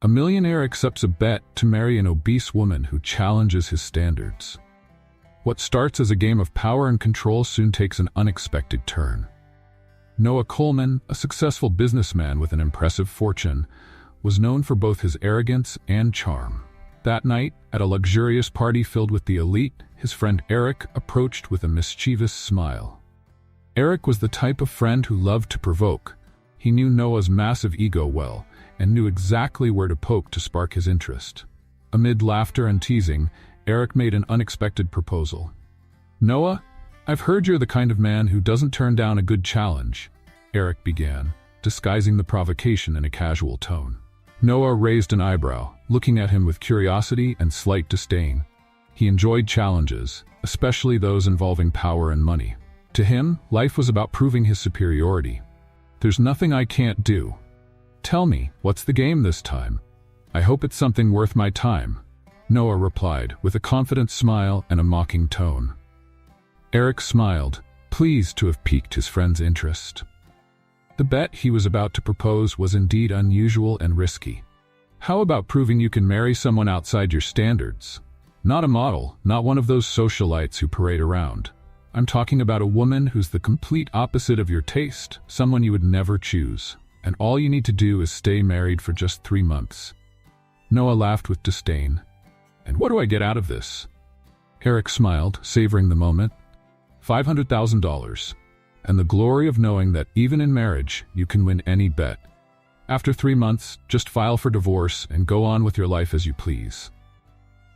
A millionaire accepts a bet to marry an obese woman who challenges his standards. What starts as a game of power and control soon takes an unexpected turn. Noah Coleman, a successful businessman with an impressive fortune, was known for both his arrogance and charm. That night, at a luxurious party filled with the elite, his friend Eric approached with a mischievous smile. Eric was the type of friend who loved to provoke. He knew Noah's massive ego well, and knew exactly where to poke to spark his interest. Amid laughter and teasing, Eric made an unexpected proposal. "Noah, I've heard you're the kind of man who doesn't turn down a good challenge," Eric began, disguising the provocation in a casual tone. Noah raised an eyebrow, looking at him with curiosity and slight disdain. He enjoyed challenges, especially those involving power and money. To him, life was about proving his superiority. "There's nothing I can't do. Tell me, what's the game this time? I hope it's something worth my time," Noah replied, with a confident smile and a mocking tone. Eric smiled, pleased to have piqued his friend's interest. The bet he was about to propose was indeed unusual and risky. "How about proving you can marry someone outside your standards? Not a model, not one of those socialites who parade around. I'm talking about a woman who's the complete opposite of your taste, someone you would never choose. And all you need to do is stay married for just 3 months." Noah laughed with disdain. "And what do I get out of this?" Eric smiled, savoring the moment. $500,000. And the glory of knowing that even in marriage, you can win any bet. After 3 months, just file for divorce and go on with your life as you please.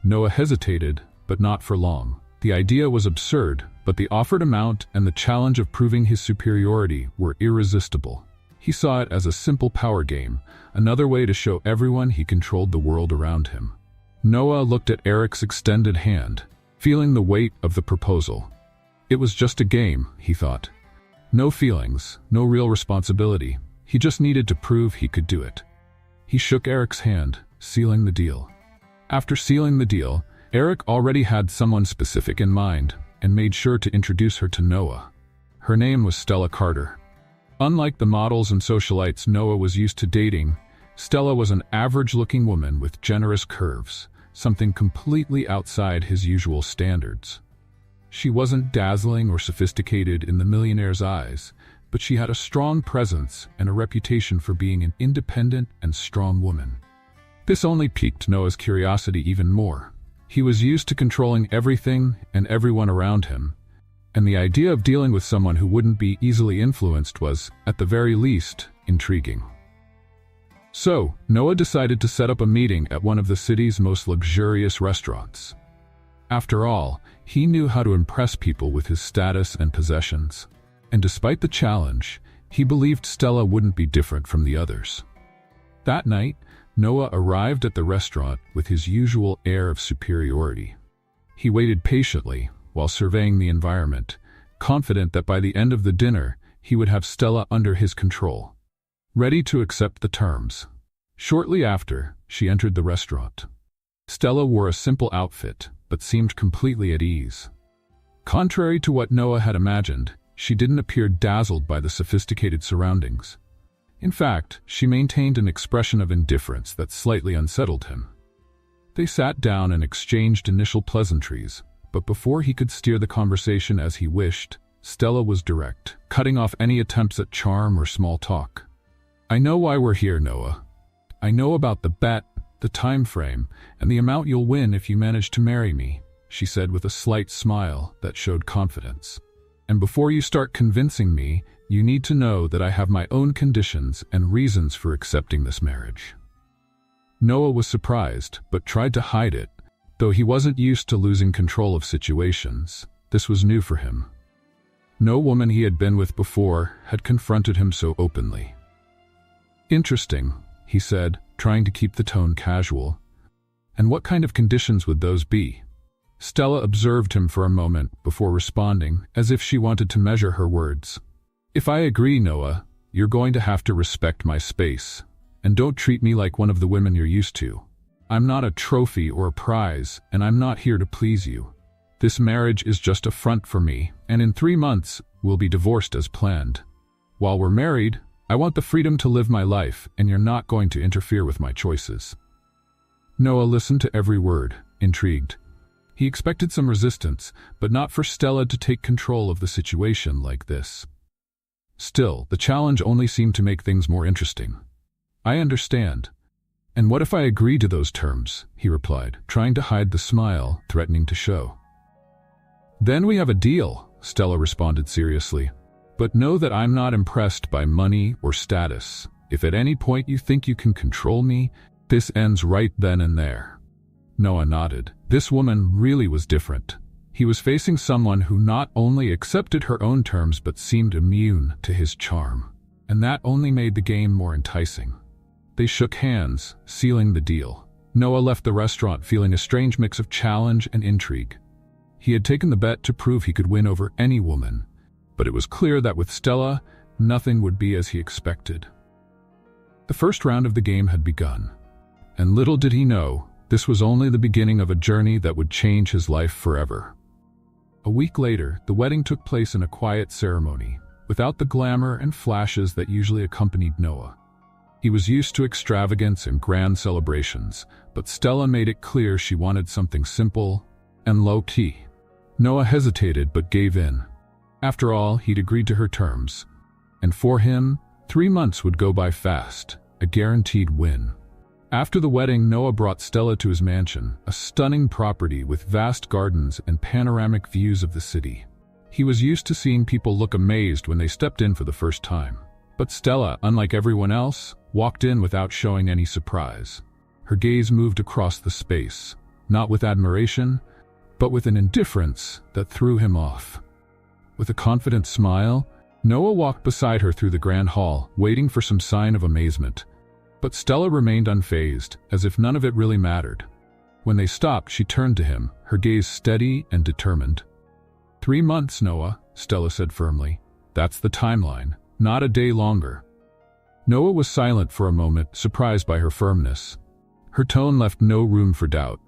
Noah hesitated, but not for long. The idea was absurd, but the offered amount and the challenge of proving his superiority were irresistible. He saw it as a simple power game, another way to show everyone he controlled the world around him. Noah looked at Eric's extended hand, feeling the weight of the proposal. It was just a game, he thought. No feelings, no real responsibility. He just needed to prove he could do it. He shook Eric's hand, sealing the deal. After sealing the deal, Eric already had someone specific in mind and made sure to introduce her to Noah. Her name was Stella Carter. Unlike the models and socialites Noah was used to dating, Stella was an average-looking woman with generous curves, something completely outside his usual standards. She wasn't dazzling or sophisticated in the millionaire's eyes, but she had a strong presence and a reputation for being an independent and strong woman. This only piqued Noah's curiosity even more. He was used to controlling everything and everyone around him, and the idea of dealing with someone who wouldn't be easily influenced was, at the very least, intriguing. So, Noah decided to set up a meeting at one of the city's most luxurious restaurants. After all, he knew how to impress people with his status and possessions. And despite the challenge, he believed Stella wouldn't be different from the others. That night, Noah arrived at the restaurant with his usual air of superiority. He waited patiently while surveying the environment, confident that by the end of the dinner, he would have Stella under his control, ready to accept the terms. Shortly after, she entered the restaurant. Stella wore a simple outfit, but seemed completely at ease. Contrary to what Noah had imagined, she didn't appear dazzled by the sophisticated surroundings. In fact, she maintained an expression of indifference that slightly unsettled him. They sat down and exchanged initial pleasantries, but before he could steer the conversation as he wished, Stella was direct, cutting off any attempts at charm or small talk. "I know why we're here, Noah. I know about the bet, the time frame, and the amount you'll win if you manage to marry me," she said with a slight smile that showed confidence. "And before you start convincing me, you need to know that I have my own conditions and reasons for accepting this marriage." Noah was surprised, but tried to hide it. Though he wasn't used to losing control of situations, this was new for him. No woman he had been with before had confronted him so openly. "Interesting," he said, trying to keep the tone casual. "And what kind of conditions would those be?" Stella observed him for a moment before responding, as if she wanted to measure her words. "If I agree, Noah, you're going to have to respect my space, and don't treat me like one of the women you're used to. I'm not a trophy or a prize, and I'm not here to please you. This marriage is just a front for me, and in 3 months, we'll be divorced as planned. While we're married, I want the freedom to live my life, and you're not going to interfere with my choices." Noah listened to every word, intrigued. He expected some resistance, but not for Stella to take control of the situation like this. Still, the challenge only seemed to make things more interesting. "I understand. And what if I agree to those terms?" he replied, trying to hide the smile threatening to show. "Then we have a deal," Stella responded seriously. "But know that I'm not impressed by money or status. If at any point you think you can control me, this ends right then and there." Noah nodded. This woman really was different. He was facing someone who not only accepted her own terms but seemed immune to his charm. And that only made the game more enticing. They shook hands, sealing the deal. Noah left the restaurant feeling a strange mix of challenge and intrigue. He had taken the bet to prove he could win over any woman, but it was clear that with Stella, nothing would be as he expected. The first round of the game had begun, and little did he know, this was only the beginning of a journey that would change his life forever. A week later, the wedding took place in a quiet ceremony, without the glamour and flashes that usually accompanied Noah. He was used to extravagance and grand celebrations, but Stella made it clear she wanted something simple and low-key. Noah hesitated but gave in. After all, he'd agreed to her terms, and for him, 3 months would go by fast, a guaranteed win. After the wedding, Noah brought Stella to his mansion, a stunning property with vast gardens and panoramic views of the city. He was used to seeing people look amazed when they stepped in for the first time. But Stella, unlike everyone else, walked in without showing any surprise. Her gaze moved across the space, not with admiration, but with an indifference that threw him off. With a confident smile, Noah walked beside her through the grand hall, waiting for some sign of amazement. But Stella remained unfazed, as if none of it really mattered. When they stopped, she turned to him, her gaze steady and determined. 3 months, Noah, Stella said firmly. That's the timeline, not a day longer. Noah was silent for a moment, surprised by her firmness. Her tone left no room for doubt.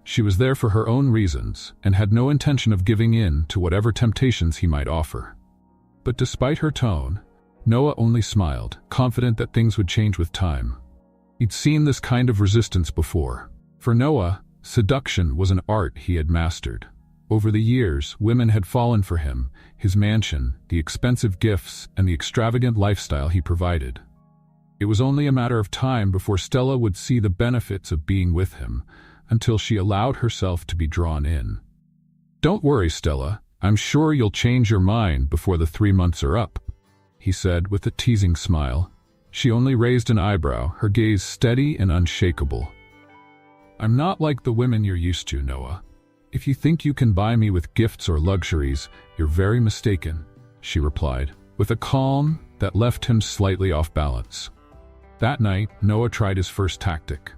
She was there for her own reasons, and had no intention of giving in to whatever temptations he might offer. But despite her tone, Noah only smiled, confident that things would change with time. He'd seen this kind of resistance before. For Noah, seduction was an art he had mastered. Over the years, women had fallen for him, his mansion, the expensive gifts, and the extravagant lifestyle he provided. It was only a matter of time before Stella would see the benefits of being with him, until she allowed herself to be drawn in. "Don't worry, Stella. I'm sure you'll change your mind before the 3 months are up," he said with a teasing smile. She only raised an eyebrow, her gaze steady and unshakable. "I'm not like the women you're used to, Noah. If you think you can buy me with gifts or luxuries, you're very mistaken," she replied, with a calm that left him slightly off balance. That night, Noah tried his first tactic.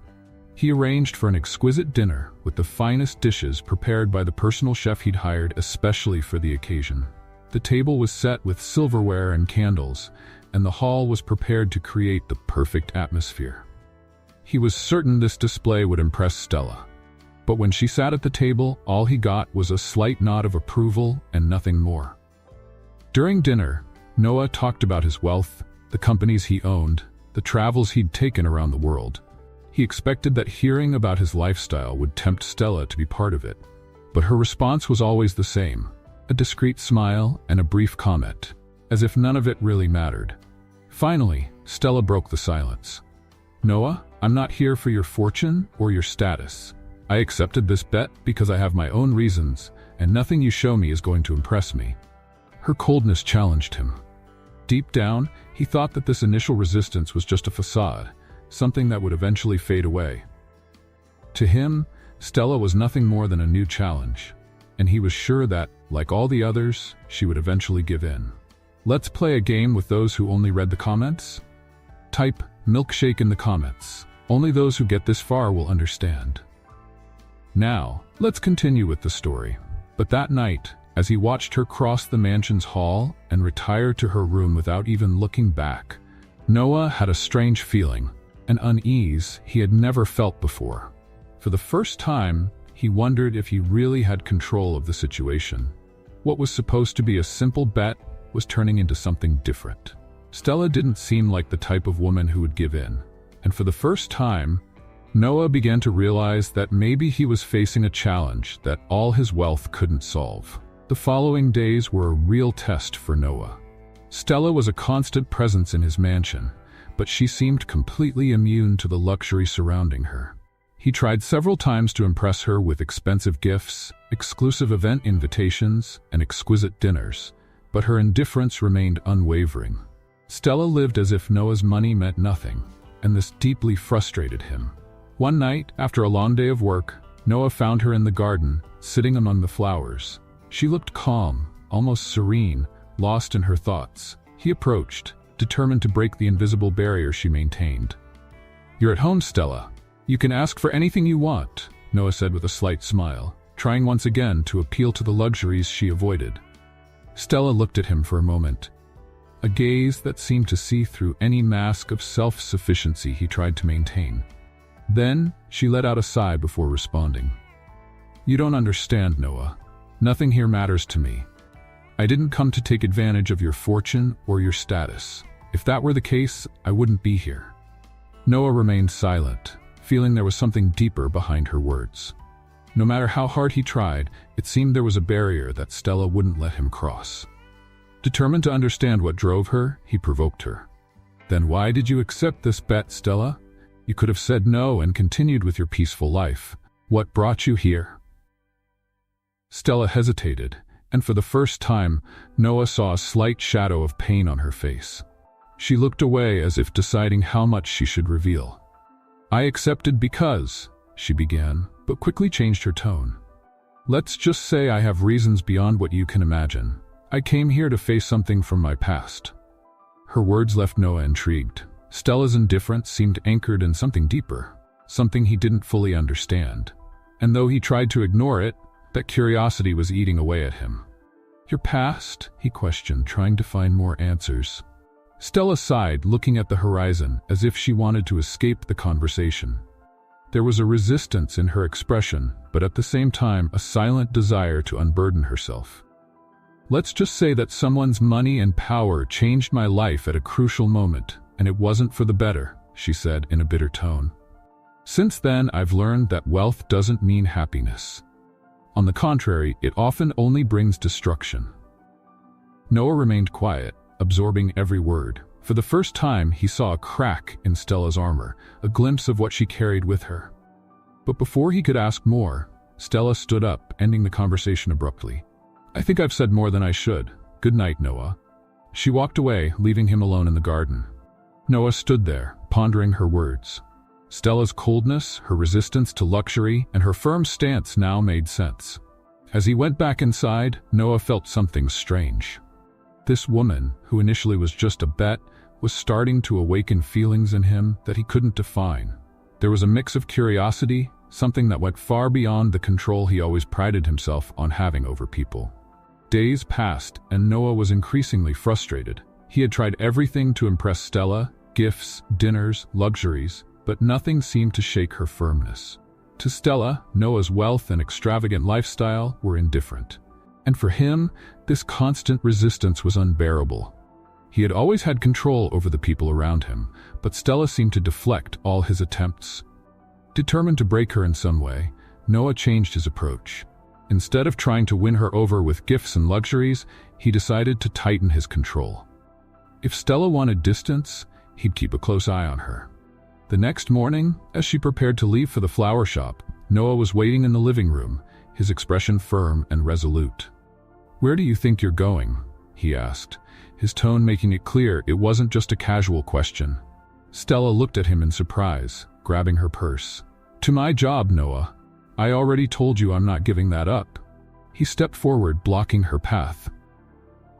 He arranged for an exquisite dinner with the finest dishes prepared by the personal chef he'd hired especially for the occasion. The table was set with silverware and candles, and the hall was prepared to create the perfect atmosphere. He was certain this display would impress Stella. But when she sat at the table, all he got was a slight nod of approval and nothing more. During dinner, Noah talked about his wealth, the companies he owned, the travels he'd taken around the world. He expected that hearing about his lifestyle would tempt Stella to be part of it. But her response was always the same, a discreet smile and a brief comment, as if none of it really mattered. Finally, Stella broke the silence. "Noah, I'm not here for your fortune or your status. I accepted this bet because I have my own reasons, and nothing you show me is going to impress me." Her coldness challenged him. Deep down, he thought that this initial resistance was just a facade, something that would eventually fade away. To him, Stella was nothing more than a new challenge, and he was sure that, like all the others, she would eventually give in. Let's play a game with those who only read the comments? Type milkshake in the comments. Only those who get this far will understand. Now, let's continue with the story. But that night, as he watched her cross the mansion's hall and retire to her room without even looking back, Noah had a strange feeling, an unease he had never felt before. For the first time, he wondered if he really had control of the situation. What was supposed to be a simple bet was turning into something different. Stella didn't seem like the type of woman who would give in, and for the first time, Noah began to realize that maybe he was facing a challenge that all his wealth couldn't solve. The following days were a real test for Noah. Stella was a constant presence in his mansion, but she seemed completely immune to the luxury surrounding her. He tried several times to impress her with expensive gifts, exclusive event invitations, and exquisite dinners, but her indifference remained unwavering. Stella lived as if Noah's money meant nothing, and this deeply frustrated him. One night, after a long day of work, Noah found her in the garden, sitting among the flowers. She looked calm, almost serene, lost in her thoughts. He approached, determined to break the invisible barrier she maintained. "You're at home, Stella. You can ask for anything you want," Noah said with a slight smile, trying once again to appeal to the luxuries she avoided. Stella looked at him for a moment, a gaze that seemed to see through any mask of self-sufficiency he tried to maintain. Then, she let out a sigh before responding. "You don't understand, Noah. Nothing here matters to me. I didn't come to take advantage of your fortune or your status. If that were the case, I wouldn't be here." Noah remained silent, feeling there was something deeper behind her words. No matter how hard he tried, it seemed there was a barrier that Stella wouldn't let him cross. Determined to understand what drove her, he provoked her. "Then why did you accept this bet, Stella? You could have said no and continued with your peaceful life. What brought you here?" Stella hesitated, and for the first time, Noah saw a slight shadow of pain on her face. She looked away as if deciding how much she should reveal. "I accepted because," she began, but quickly changed her tone. "Let's just say I have reasons beyond what you can imagine. I came here to face something from my past." Her words left Noah intrigued. Stella's indifference seemed anchored in something deeper, something he didn't fully understand. And though he tried to ignore it, that curiosity was eating away at him. "Your past?" he questioned, trying to find more answers. Stella sighed, looking at the horizon, as if she wanted to escape the conversation. There was a resistance in her expression, but at the same time, a silent desire to unburden herself. "Let's just say that someone's money and power changed my life at a crucial moment, and it wasn't for the better," she said in a bitter tone. "Since then, I've learned that wealth doesn't mean happiness. On the contrary, it often only brings destruction." Noah remained quiet, absorbing every word. For the first time, he saw a crack in Stella's armor, a glimpse of what she carried with her. But before he could ask more, Stella stood up, ending the conversation abruptly. "I think I've said more than I should. Good night, Noah." She walked away, leaving him alone in the garden. Noah stood there, pondering her words. Stella's coldness, her resistance to luxury, and her firm stance now made sense. As he went back inside, Noah felt something strange. This woman, who initially was just a bet, was starting to awaken feelings in him that he couldn't define. There was a mix of curiosity, something that went far beyond the control he always prided himself on having over people. Days passed, and Noah was increasingly frustrated. He had tried everything to impress Stella: gifts, dinners, luxuries, but nothing seemed to shake her firmness. To Stella, Noah's wealth and extravagant lifestyle were indifferent. And for him, this constant resistance was unbearable. He had always had control over the people around him, but Stella seemed to deflect all his attempts. Determined to break her in some way, Noah changed his approach. Instead of trying to win her over with gifts and luxuries, he decided to tighten his control. If Stella wanted distance, he'd keep a close eye on her. The next morning, as she prepared to leave for the flower shop, Noah was waiting in the living room, his expression firm and resolute. "Where do you think you're going?" he asked, his tone making it clear it wasn't just a casual question. Stella looked at him in surprise, grabbing her purse. "To my job, Noah. I already told you I'm not giving that up." He stepped forward, blocking her path.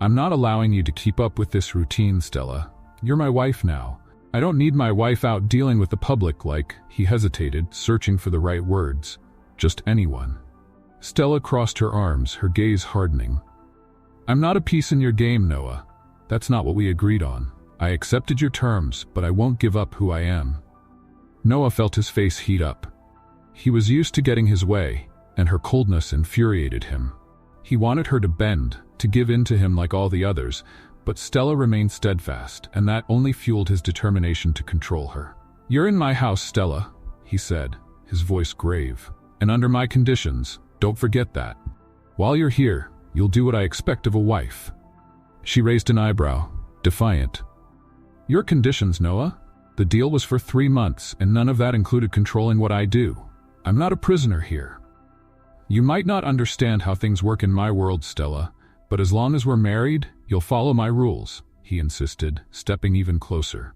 "I'm not allowing you to keep up with this routine, Stella. You're my wife now. I don't need my wife out dealing with the public like," he hesitated, searching for the right words, "just anyone." Stella crossed her arms, her gaze hardening. "I'm not a piece in your game, Noah. That's not what we agreed on. I accepted your terms, but I won't give up who I am." Noah felt his face heat up. He was used to getting his way, and her coldness infuriated him. He wanted her to bend, to give in to him like all the others, but Stella remained steadfast, and that only fueled his determination to control her. "You're in my house, Stella," he said, his voice grave. "And under my conditions, don't forget that. While you're here, you'll do what I expect of a wife." She raised an eyebrow, defiant. "Your conditions, Noah? The deal was for 3 months, and none of that included controlling what I do. I'm not a prisoner here." "You might not understand how things work in my world, Stella, but as long as we're married, you'll follow my rules," he insisted, stepping even closer.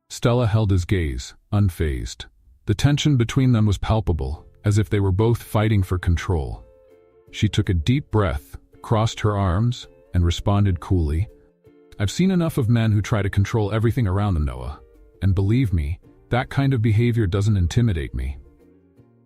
Stella held his gaze, unfazed. The tension between them was palpable, as if they were both fighting for control. She took a deep breath, crossed her arms, and responded coolly, "I've seen enough of men who try to control everything around them, Noah. And believe me, that kind of behavior doesn't intimidate me."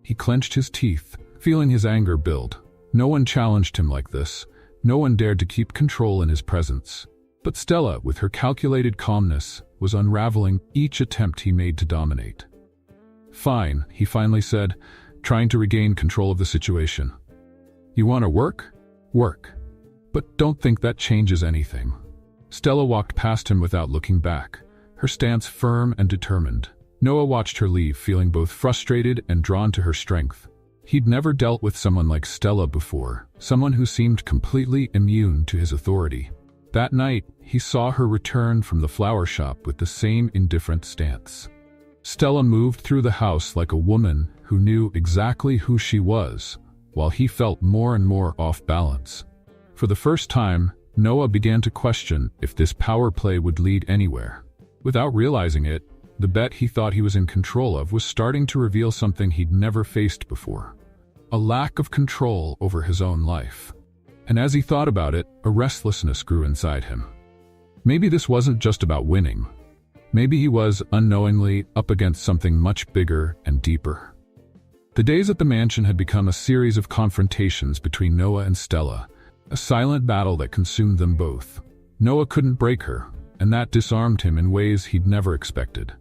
He clenched his teeth, feeling his anger build. No one challenged him like this. No one dared to keep control in his presence. But Stella, with her calculated calmness, was unraveling each attempt he made to dominate. "Fine," he finally said, trying to regain control of the situation. "You want to work? Work. But don't think that changes anything." Stella walked past him without looking back, her stance firm and determined. Noah watched her leave, feeling both frustrated and drawn to her strength. He'd never dealt with someone like Stella before, someone who seemed completely immune to his authority. That night, he saw her return from the flower shop with the same indifferent stance. Stella moved through the house like a woman who knew exactly who she was, while he felt more and more off balance. For the first time, Noah began to question if this power play would lead anywhere. Without realizing it, the bet he thought he was in control of was starting to reveal something he'd never faced before: a lack of control over his own life. And as he thought about it, a restlessness grew inside him. Maybe this wasn't just about winning. Maybe he was, unknowingly, up against something much bigger and deeper. The days at the mansion had become a series of confrontations between Noah and Stella, a silent battle that consumed them both. Noah couldn't break her, and that disarmed him in ways he'd never expected.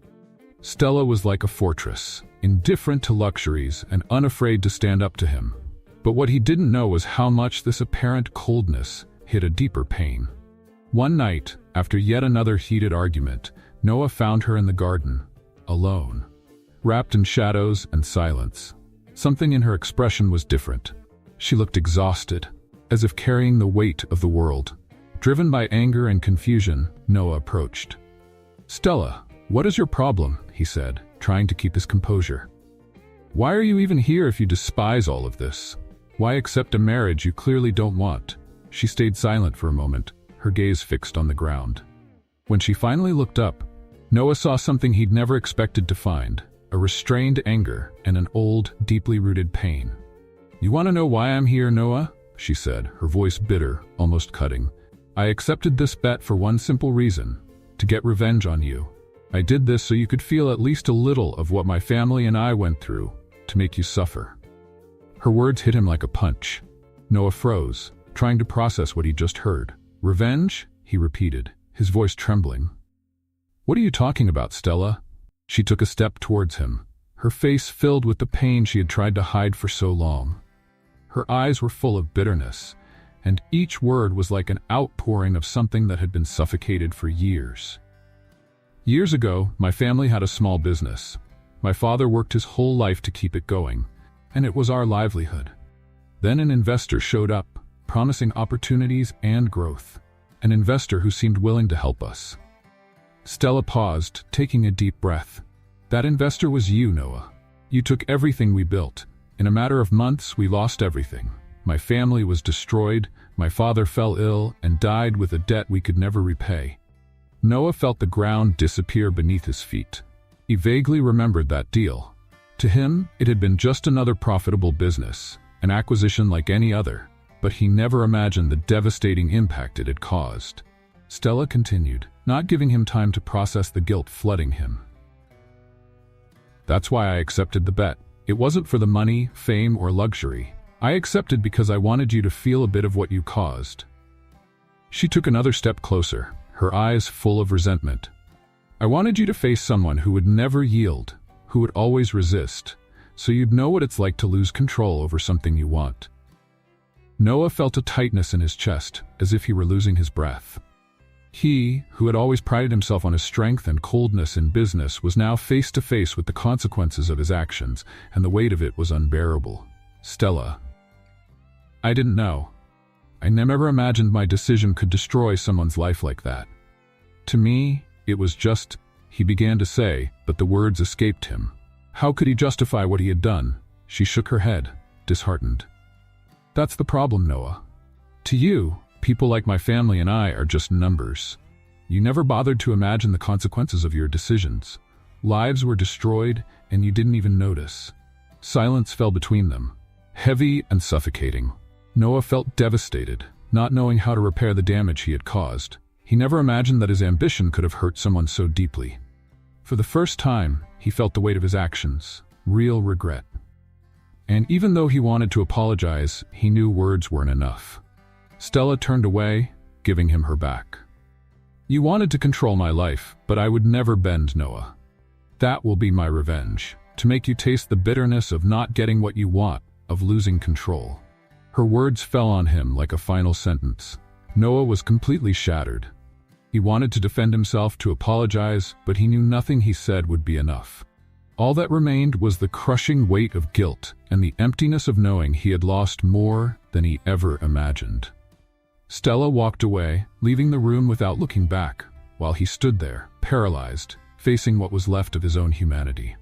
Stella was like a fortress, indifferent to luxuries and unafraid to stand up to him. But what he didn't know was how much this apparent coldness hid a deeper pain. One night, after yet another heated argument, Noah found her in the garden, alone, wrapped in shadows and silence. Something in her expression was different. She looked exhausted, as if carrying the weight of the world. Driven by anger and confusion, Noah approached. "Stella, what is your problem?" he said, trying to keep his composure. "Why are you even here if you despise all of this? Why accept a marriage you clearly don't want?" She stayed silent for a moment, her gaze fixed on the ground. When she finally looked up, Noah saw something he'd never expected to find: a restrained anger and an old, deeply rooted pain. "You want to know why I'm here, Noah?" she said, her voice bitter, almost cutting. "I accepted this bet for one simple reason: to get revenge on you. I did this so you could feel at least a little of what my family and I went through, to make you suffer." Her words hit him like a punch. Noah froze, trying to process what he'd just heard. "Revenge?" he repeated, his voice trembling. "What are you talking about, Stella?" She took a step towards him, her face filled with the pain she had tried to hide for so long. Her eyes were full of bitterness, and each word was like an outpouring of something that had been suffocated for years. "Years ago, my family had a small business. My father worked his whole life to keep it going, and it was our livelihood. Then an investor showed up, promising opportunities and growth. An investor who seemed willing to help us." Stella paused, taking a deep breath. "That investor was you, Noah. You took everything we built. In a matter of months, we lost everything. My family was destroyed, my father fell ill, and died with a debt we could never repay." Noah felt the ground disappear beneath his feet. He vaguely remembered that deal. To him, it had been just another profitable business, an acquisition like any other, but he never imagined the devastating impact it had caused. Stella continued, not giving him time to process the guilt flooding him. "That's why I accepted the bet. It wasn't for the money, fame, or luxury. I accepted because I wanted you to feel a bit of what you caused." She took another step closer, her eyes full of resentment. "I wanted you to face someone who would never yield, who would always resist, so you'd know what it's like to lose control over something you want." Noah felt a tightness in his chest, as if he were losing his breath. He, who had always prided himself on his strength and coldness in business, was now face to face with the consequences of his actions, and the weight of it was unbearable. Stella. I didn't know. I never imagined my decision could destroy someone's life like that. To me, it was just, he began to say, but the words escaped him. How could he justify what he had done? She shook her head, disheartened. That's the problem, Noah. To you, people like my family and I are just numbers. You never bothered to imagine the consequences of your decisions. Lives were destroyed, and you didn't even notice. Silence fell between them, heavy and suffocating. Noah felt devastated, not knowing how to repair the damage he had caused. He never imagined that his ambition could have hurt someone so deeply. For the first time, he felt the weight of his actions, real regret. And even though he wanted to apologize, he knew words weren't enough. Stella turned away, giving him her back. You wanted to control my life, but I would never bend, Noah. That will be my revenge, to make you taste the bitterness of not getting what you want, of losing control. Her words fell on him like a final sentence. Noah was completely shattered. He wanted to defend himself, to apologize, but he knew nothing he said would be enough. All that remained was the crushing weight of guilt and the emptiness of knowing he had lost more than he ever imagined. Stella walked away, leaving the room without looking back, while he stood there, paralyzed, facing what was left of his own humanity.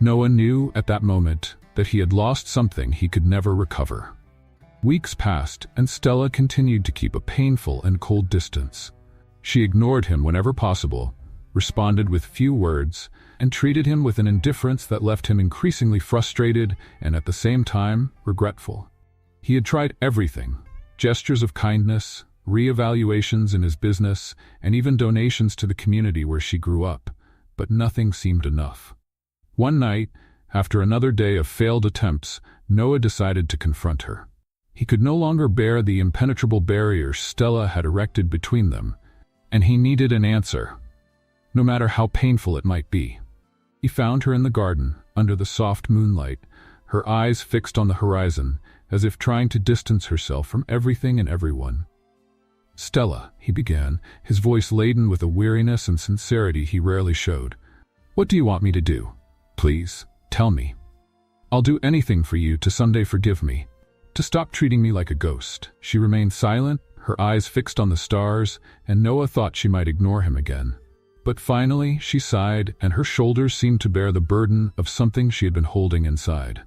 Noah knew at that moment that he had lost something he could never recover. Weeks passed, and Stella continued to keep a painful and cold distance. She ignored him whenever possible, responded with few words, and treated him with an indifference that left him increasingly frustrated and at the same time regretful. He had tried everything: gestures of kindness, re-evaluations in his business, and even donations to the community where she grew up, but nothing seemed enough. One night, after another day of failed attempts, Noah decided to confront her. He could no longer bear the impenetrable barrier Stella had erected between them, and he needed an answer, no matter how painful it might be. He found her in the garden, under the soft moonlight, her eyes fixed on the horizon, as if trying to distance herself from everything and everyone. Stella, he began, his voice laden with a weariness and sincerity he rarely showed. What do you want me to do? Please, tell me. I'll do anything for you to someday forgive me, to stop treating me like a ghost. She remained silent, her eyes fixed on the stars, and Noah thought she might ignore him again. But finally, she sighed, and her shoulders seemed to bear the burden of something she had been holding inside.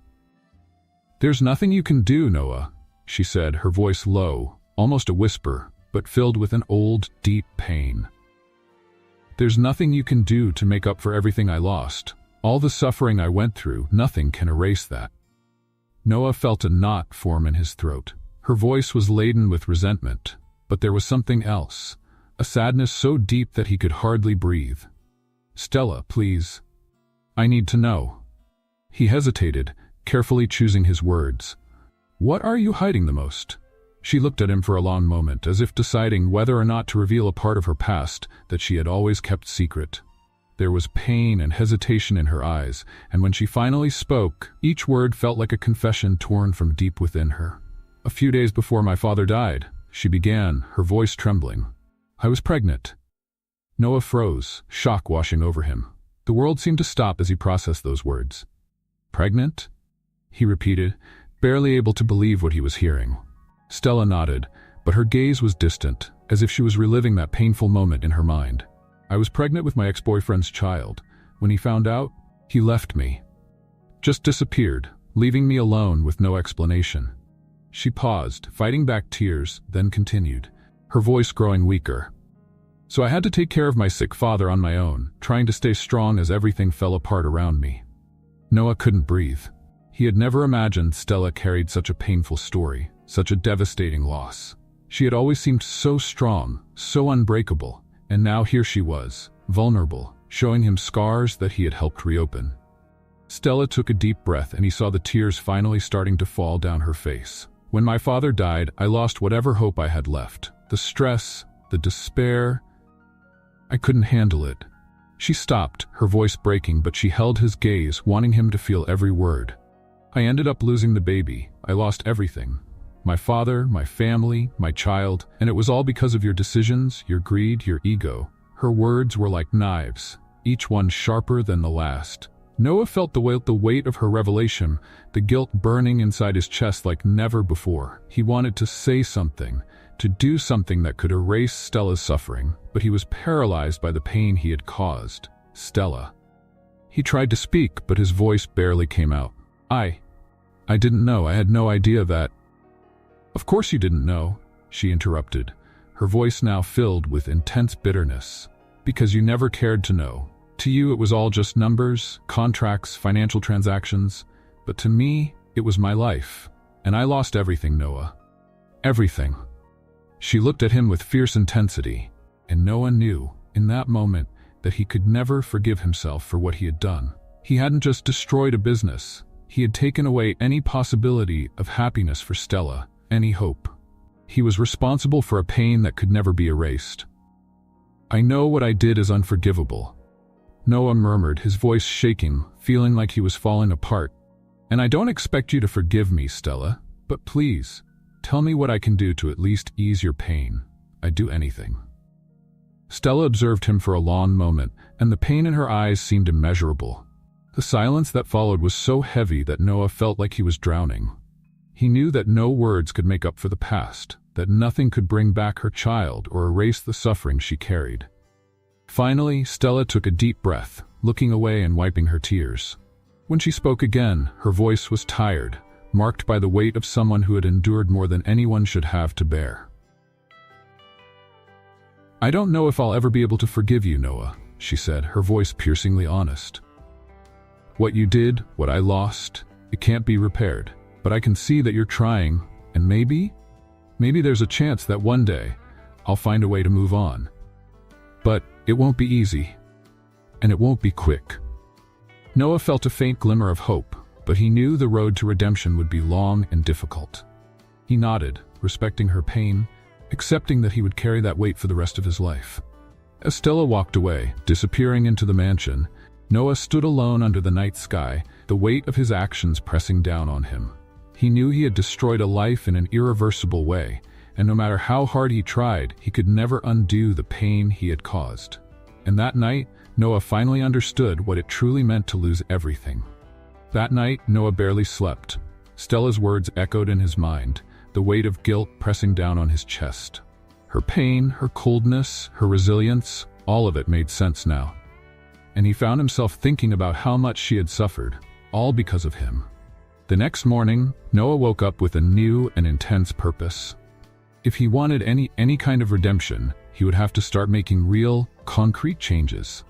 There's nothing you can do, Noah, she said, her voice low, almost a whisper, but filled with an old, deep pain. There's nothing you can do to make up for everything I lost. All the suffering I went through, nothing can erase that. Noah felt a knot form in his throat. Her voice was laden with resentment, but there was something else, a sadness so deep that he could hardly breathe. Stella, please. I need to know. He hesitated, carefully choosing his words. What are you hiding the most? She looked at him for a long moment, as if deciding whether or not to reveal a part of her past that she had always kept secret. There was pain and hesitation in her eyes, and when she finally spoke, each word felt like a confession torn from deep within her. A few days before my father died, she began, her voice trembling. I was pregnant. Noah froze, shock washing over him. The world seemed to stop as he processed those words. Pregnant? He repeated, barely able to believe what he was hearing. Stella nodded, but her gaze was distant, as if she was reliving that painful moment in her mind. I was pregnant with my ex-boyfriend's child. When he found out, he left me. Just disappeared, leaving me alone with no explanation. She paused, fighting back tears, then continued, her voice growing weaker. So I had to take care of my sick father on my own, trying to stay strong as everything fell apart around me. Noah couldn't breathe. He had never imagined Stella carried such a painful story, such a devastating loss. She had always seemed so strong, so unbreakable, and now here she was, vulnerable, showing him scars that he had helped reopen. Stella took a deep breath, and he saw the tears finally starting to fall down her face. When my father died, I lost whatever hope I had left. The stress, the despair. I couldn't handle it. She stopped, her voice breaking, but she held his gaze, wanting him to feel every word. I ended up losing the baby. I lost everything. my father, my family, my child, and it was all because of your decisions, your greed, your ego. Her words were like knives, each one sharper than the last. Noah felt the weight of her revelation, the guilt burning inside his chest like never before. He wanted to say something, to do something that could erase Stella's suffering, but he was paralyzed by the pain he had caused. Stella. He tried to speak, but his voice barely came out. I didn't know. I had no idea that. Of course you didn't know, she interrupted, her voice now filled with intense bitterness. Because you never cared to know. To you it was all just numbers, contracts, financial transactions. But to me, it was my life. And I lost everything, Noah. Everything. She looked at him with fierce intensity, and Noah knew, in that moment, that he could never forgive himself for what he had done. He hadn't just destroyed a business. He had taken away any possibility of happiness for Stella, any hope. He was responsible for a pain that could never be erased. I know what I did is unforgivable, Noah murmured, his voice shaking, feeling like he was falling apart. And I don't expect you to forgive me, Stella, but please, tell me what I can do to at least ease your pain. I'd do anything. Stella observed him for a long moment, and the pain in her eyes seemed immeasurable. The silence that followed was so heavy that Noah felt like he was drowning. He knew that no words could make up for the past, that nothing could bring back her child or erase the suffering she carried. Finally, Stella took a deep breath, looking away and wiping her tears. When she spoke again, her voice was tired, marked by the weight of someone who had endured more than anyone should have to bear. I don't know if I'll ever be able to forgive you, Noah, she said, her voice piercingly honest. What you did, what I lost, it can't be repaired. But I can see that you're trying, and maybe there's a chance that one day I'll find a way to move on. But it won't be easy, and it won't be quick. Noah felt a faint glimmer of hope, but he knew the road to redemption would be long and difficult. He nodded, respecting her pain, accepting that he would carry that weight for the rest of his life. As Stella walked away, disappearing into the mansion, Noah stood alone under the night sky, the weight of his actions pressing down on him. He knew he had destroyed a life in an irreversible way, and no matter how hard he tried, he could never undo the pain he had caused. And that night, Noah finally understood what it truly meant to lose everything. That night, Noah barely slept. Stella's words echoed in his mind, the weight of guilt pressing down on his chest. Her pain, her coldness, her resilience, all of it made sense now. And he found himself thinking about how much she had suffered, all because of him. The next morning, Noah woke up with a new and intense purpose. If he wanted any kind of redemption, he would have to start making real, concrete changes.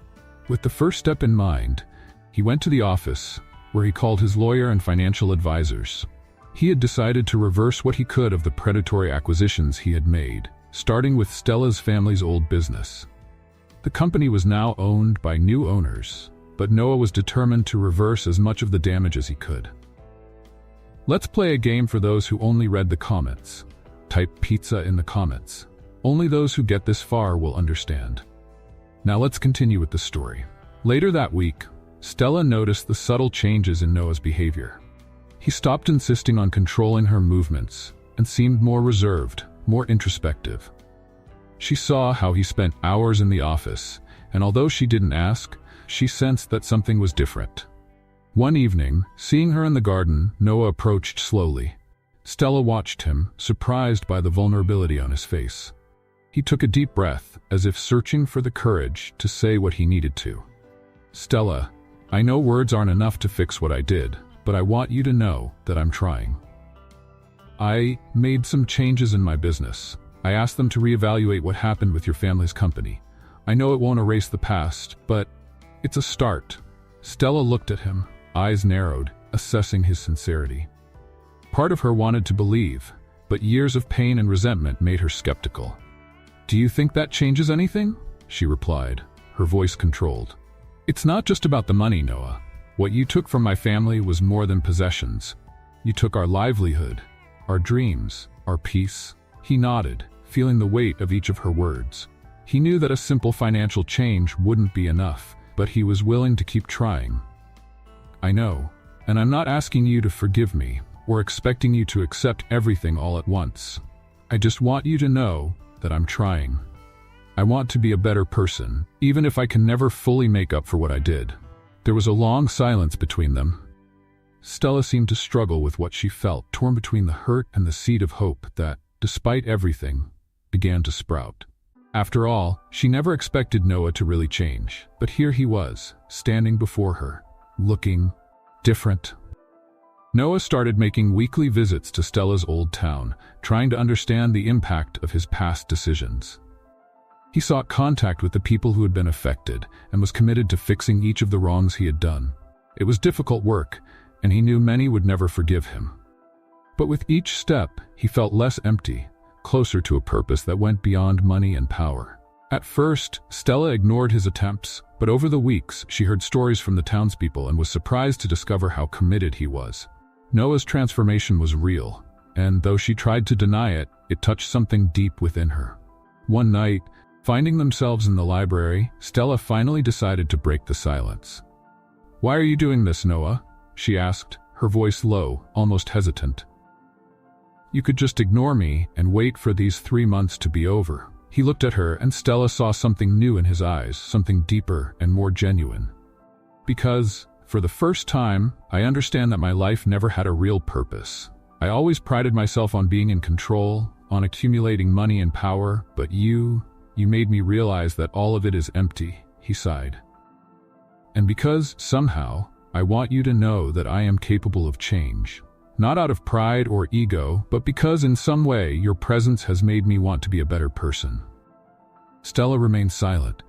With the first step in mind, he went to the office, where he called his lawyer and financial advisors. He had decided to reverse what he could of the predatory acquisitions he had made, starting with Stella's family's old business. The company was now owned by new owners, but Noah was determined to reverse as much of the damage as he could. Let's play a game for those who only read the comments. Type pizza in the comments. Only those who get this far will understand. Now let's continue with the story. Later that week, Stella noticed the subtle changes in Noah's behavior. He stopped insisting on controlling her movements and seemed more reserved, more introspective. She saw how he spent hours in the office, and although she didn't ask, she sensed that something was different. One evening, seeing her in the garden, Noah approached slowly. Stella watched him, surprised by the vulnerability on his face. He took a deep breath, as if searching for the courage to say what he needed to. Stella, I know words aren't enough to fix what I did, but I want you to know that I'm trying. I made some changes in my business. I asked them to reevaluate what happened with your family's company. I know it won't erase the past, but it's a start. Stella looked at him, eyes narrowed, assessing his sincerity. Part of her wanted to believe, but years of pain and resentment made her skeptical. Do you think that changes anything? She replied, her voice controlled. It's not just about the money, Noah. What you took from my family was more than possessions. You took our livelihood, our dreams, our peace. He nodded, feeling the weight of each of her words. He knew that a simple financial change wouldn't be enough, but he was willing to keep trying. I know, and I'm not asking you to forgive me. or expecting you to accept everything all at once. I just want you to know that I'm trying. I want to be a better person, even if I can never fully make up for what I did." There was a long silence between them. Stella seemed to struggle with what she felt, torn between the hurt and the seed of hope that, despite everything, began to sprout. After all, she never expected Noah to really change, but here he was, standing before her, looking different. Noah started making weekly visits to Stella's old town, trying to understand the impact of his past decisions. He sought contact with the people who had been affected and was committed to fixing each of the wrongs he had done. It was difficult work, and he knew many would never forgive him. But with each step, he felt less empty, closer to a purpose that went beyond money and power. At first, Stella ignored his attempts, but over the weeks, she heard stories from the townspeople and was surprised to discover how committed he was. Noah's transformation was real, and though she tried to deny it, it touched something deep within her. One night, finding themselves in the library, Stella finally decided to break the silence. "Why are you doing this, Noah?" she asked, her voice low, almost hesitant. "You could just ignore me and wait for these 3 months to be over." He looked at her, and Stella saw something new in his eyes, something deeper and more genuine. "Because, for the first time, I understand that my life never had a real purpose. I always prided myself on being in control, on accumulating money and power, but you made me realize that all of it is empty," he sighed. "And because, somehow, I want you to know that I am capable of change. Not out of pride or ego, but because in some way your presence has made me want to be a better person." Stella remained silent,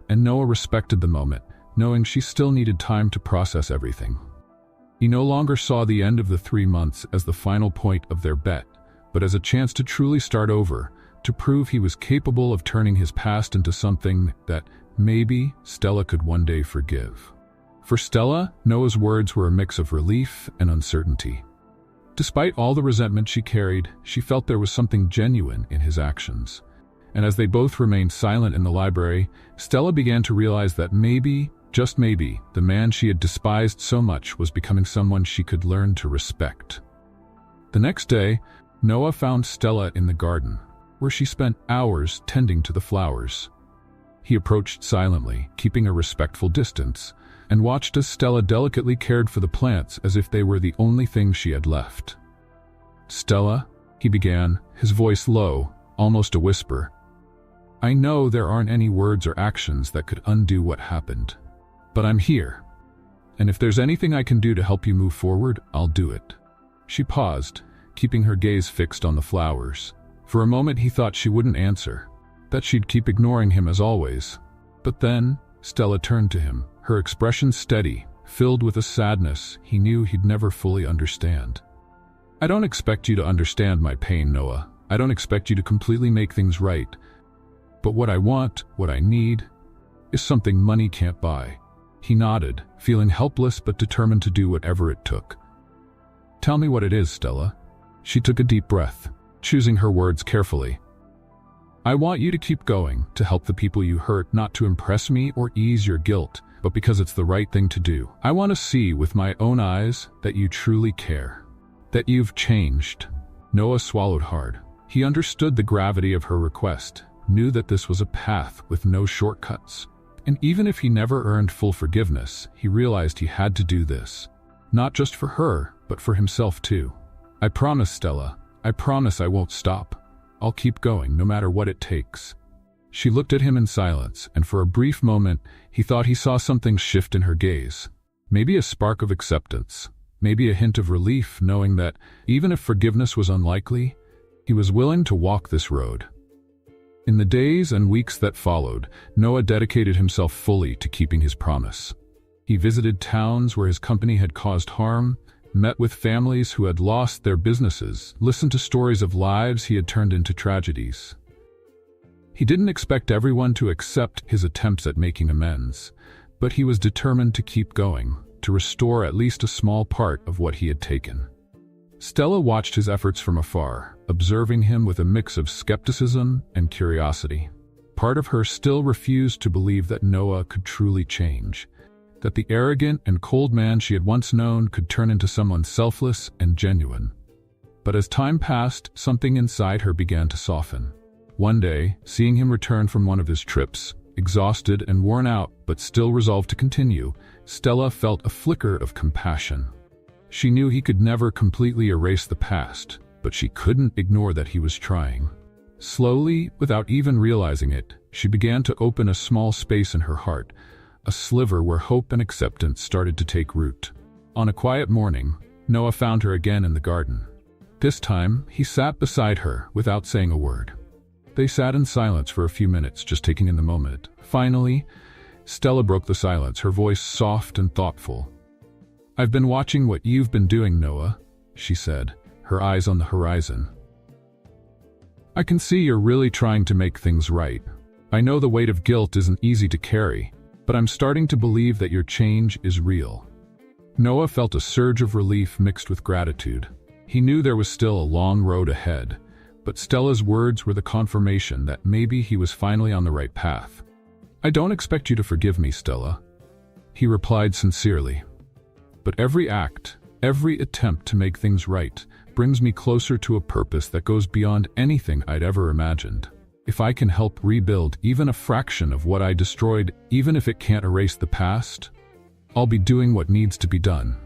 and Noah respected the moment, knowing she still needed time to process everything. He no longer saw the end of the 3 months as the final point of their bet, but as a chance to truly start over, to prove he was capable of turning his past into something that maybe Stella could one day forgive. For Stella, Noah's words were a mix of relief and uncertainty. Despite all the resentment she carried, she felt there was something genuine in his actions. And as they both remained silent in the library, Stella began to realize that maybe, just maybe, the man she had despised so much was becoming someone she could learn to respect. The next day, Noah found Stella in the garden, where she spent hours tending to the flowers. He approached silently, keeping a respectful distance, and watched as Stella delicately cared for the plants as if they were the only thing she had left. "Stella," he began, his voice low, almost a whisper, "I know there aren't any words or actions that could undo what happened. But I'm here. And if there's anything I can do to help you move forward, I'll do it." She paused, keeping her gaze fixed on the flowers. For a moment he thought she wouldn't answer, that she'd keep ignoring him as always. But then, Stella turned to him, her expression steady, filled with a sadness he knew he'd never fully understand. "I don't expect you to understand my pain, Noah. I don't expect you to completely make things right. But what I want, what I need, is something money can't buy." He nodded, feeling helpless but determined to do whatever it took. "Tell me what it is, Stella." She took a deep breath, choosing her words carefully. "I want you to keep going, to help the people you hurt, not to impress me or ease your guilt, but because it's the right thing to do. I want to see with my own eyes that you truly care, that you've changed." Noah swallowed hard. He understood the gravity of her request, knew that this was a path with no shortcuts. And even if he never earned full forgiveness, he realized he had to do this. Not just for her, but for himself too. "I promise, Stella. I promise I won't stop. I'll keep going, no matter what it takes." She looked at him in silence, and for a brief moment, he thought he saw something shift in her gaze. Maybe a spark of acceptance, maybe a hint of relief, knowing that, even if forgiveness was unlikely, he was willing to walk this road. In the days and weeks that followed, Noah dedicated himself fully to keeping his promise. He visited towns where his company had caused harm, met with families who had lost their businesses, listened to stories of lives he had turned into tragedies. He didn't expect everyone to accept his attempts at making amends, but he was determined to keep going, to restore at least a small part of what he had taken. Stella watched his efforts from afar, observing him with a mix of skepticism and curiosity. Part of her still refused to believe that Noah could truly change, that the arrogant and cold man she had once known could turn into someone selfless and genuine. But as time passed, something inside her began to soften. One day, seeing him return from one of his trips, exhausted and worn out but still resolved to continue, Stella felt a flicker of compassion. She knew he could never completely erase the past, but she couldn't ignore that he was trying. Slowly, without even realizing it, she began to open a small space in her heart, a sliver where hope and acceptance started to take root. On a quiet morning, Noah found her again in the garden. This time, he sat beside her without saying a word. They sat in silence for a few minutes, just taking in the moment. Finally, Stella broke the silence, her voice soft and thoughtful. "I've been watching what you've been doing, Noah," she said, her eyes on the horizon. "I can see you're really trying to make things right. I know the weight of guilt isn't easy to carry, but I'm starting to believe that your change is real." Noah felt a surge of relief mixed with gratitude. He knew there was still a long road ahead, but Stella's words were the confirmation that maybe he was finally on the right path. "I don't expect you to forgive me, Stella," he replied sincerely. "But every act, every attempt to make things right, brings me closer to a purpose that goes beyond anything I'd ever imagined. If I can help rebuild even a fraction of what I destroyed, even if it can't erase the past, I'll be doing what needs to be done."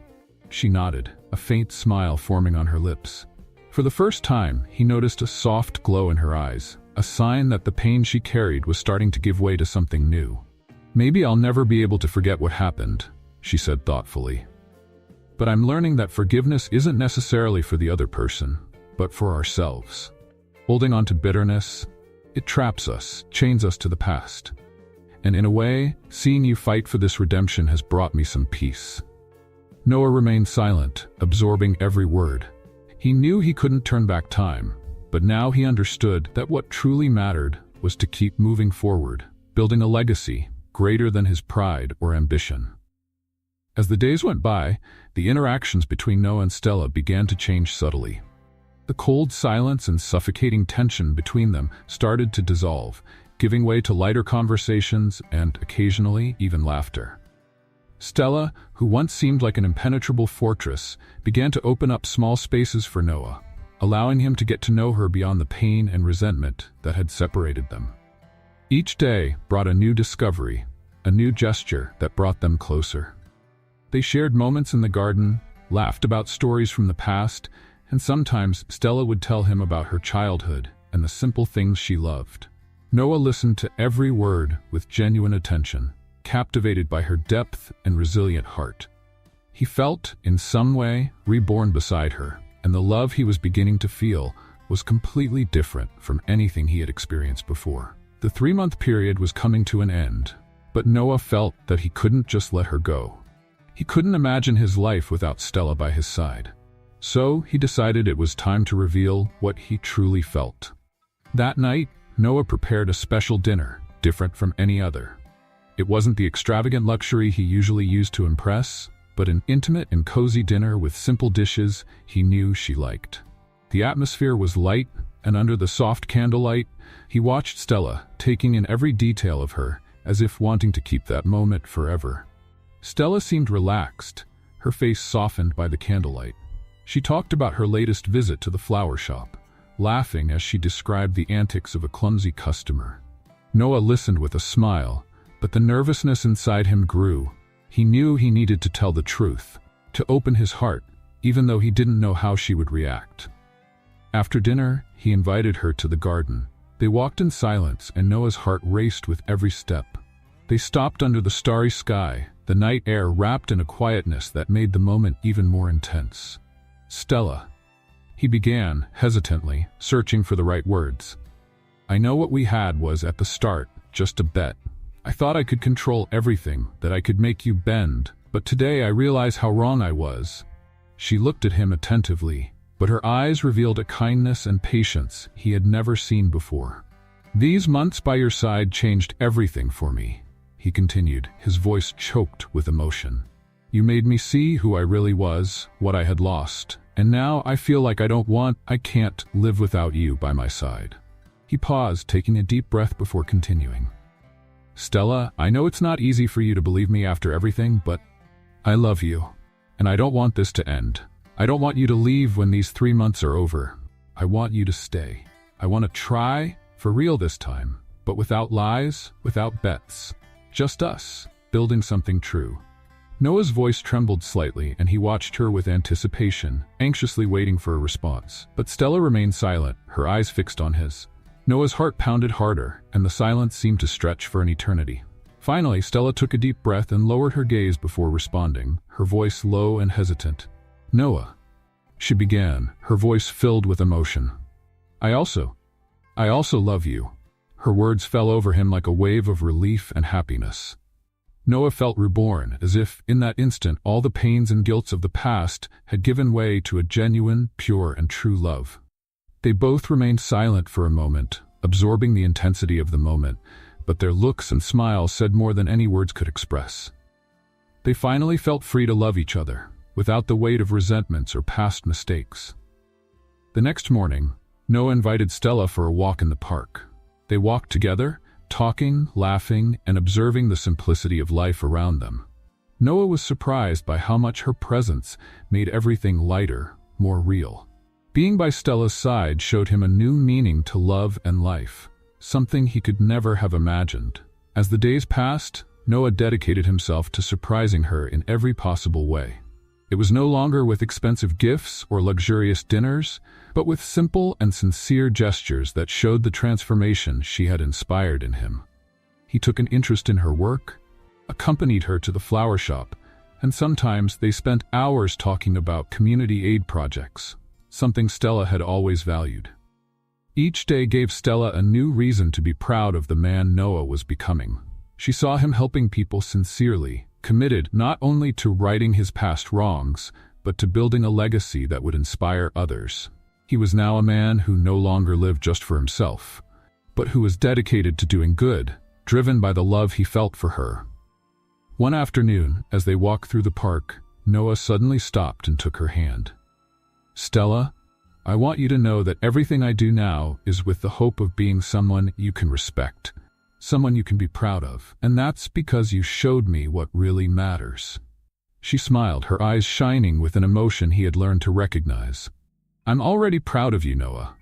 She nodded, a faint smile forming on her lips. For the first time, he noticed a soft glow in her eyes, a sign that the pain she carried was starting to give way to something new. "Maybe I'll never be able to forget what happened," she said thoughtfully. "But I'm learning that forgiveness isn't necessarily for the other person, but for ourselves. Holding on to bitterness, it traps us, chains us to the past. And in a way, seeing you fight for this redemption has brought me some peace." Noah remained silent, absorbing every word. He knew he couldn't turn back time, but now he understood that what truly mattered was to keep moving forward, building a legacy greater than his pride or ambition. As the days went by, the interactions between Noah and Stella began to change subtly. The cold silence and suffocating tension between them started to dissolve, giving way to lighter conversations and, occasionally, even laughter. Stella, who once seemed like an impenetrable fortress, began to open up small spaces for Noah, allowing him to get to know her beyond the pain and resentment that had separated them. Each day brought a new discovery, a new gesture that brought them closer. They shared moments in the garden, laughed about stories from the past, and sometimes Stella would tell him about her childhood and the simple things she loved. Noah listened to every word with genuine attention, captivated by her depth and resilient heart. He felt, in some way, reborn beside her, and the love he was beginning to feel was completely different from anything he had experienced before. The 3-month period was coming to an end, but Noah felt that he couldn't just let her go. He couldn't imagine his life without Stella by his side. So he decided it was time to reveal what he truly felt. That night, Noah prepared a special dinner, different from any other. It wasn't the extravagant luxury he usually used to impress, but an intimate and cozy dinner with simple dishes he knew she liked. The atmosphere was light, and under the soft candlelight, he watched Stella, taking in every detail of her, as if wanting to keep that moment forever. Stella seemed relaxed, her face softened by the candlelight. She talked about her latest visit to the flower shop, laughing as she described the antics of a clumsy customer. Noah listened with a smile, but the nervousness inside him grew. He knew he needed to tell the truth, to open his heart, even though he didn't know how she would react. After dinner, he invited her to the garden. They walked in silence, and Noah's heart raced with every step. They stopped under the starry sky, the night air wrapped in a quietness that made the moment even more intense. "Stella," he began, hesitantly, searching for the right words. "I know what we had was, at the start, just a bet. I thought I could control everything, that I could make you bend, but today I realize how wrong I was." She looked at him attentively, but her eyes revealed a kindness and patience he had never seen before. "These months by your side changed everything for me," he continued, his voice choked with emotion. "You made me see who I really was, what I had lost, and now I feel like I can't live without you by my side." He paused, taking a deep breath before continuing. "Stella, I know it's not easy for you to believe me after everything, but I love you, and I don't want this to end. I don't want you to leave when these 3 months are over. I want you to stay. I want to try, for real this time, but without lies, without bets. Just us, building something true. Noah's voice trembled slightly, and he watched her with anticipation, anxiously waiting for a response. But Stella remained silent, her eyes fixed on his. Noah's heart pounded harder, and the silence seemed to stretch for an eternity. Finally, Stella took a deep breath and lowered her gaze before responding, her voice low and hesitant. "Noah," she began, her voice filled with emotion. I also love you." Her words fell over him like a wave of relief and happiness. Noah felt reborn, as if, in that instant, all the pains and guilts of the past had given way to a genuine, pure, and true love. They both remained silent for a moment, absorbing the intensity of the moment, but their looks and smiles said more than any words could express. They finally felt free to love each other, without the weight of resentments or past mistakes. The next morning, Noah invited Stella for a walk in the park. They walked together, talking, laughing, and observing the simplicity of life around them. Noah was surprised by how much her presence made everything lighter, more real. Being by Stella's side showed him a new meaning to love and life, something he could never have imagined. As the days passed, Noah dedicated himself to surprising her in every possible way. It was no longer with expensive gifts or luxurious dinners, but with simple and sincere gestures that showed the transformation she had inspired in him. He took an interest in her work, accompanied her to the flower shop, and sometimes they spent hours talking about community aid projects, something Stella had always valued. Each day gave Stella a new reason to be proud of the man Noah was becoming. She saw him helping people sincerely, committed not only to righting his past wrongs, but to building a legacy that would inspire others. He was now a man who no longer lived just for himself, but who was dedicated to doing good, driven by the love he felt for her. One afternoon, as they walked through the park, Noah suddenly stopped and took her hand. "Stella, I want you to know that everything I do now is with the hope of being someone you can respect, someone you can be proud of, and that's because you showed me what really matters." She smiled, her eyes shining with an emotion he had learned to recognize. "I'm already proud of you, Noah.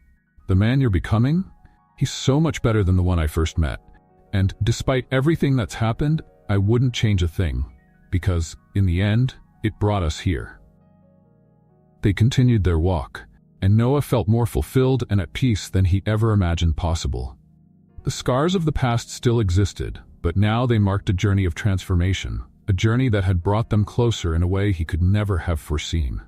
The man you're becoming, he's so much better than the one I first met. And despite everything that's happened, I wouldn't change a thing, because, in the end, it brought us here." They continued their walk, and Noah felt more fulfilled and at peace than he ever imagined possible. The scars of the past still existed, but now they marked a journey of transformation, a journey that had brought them closer in a way he could never have foreseen.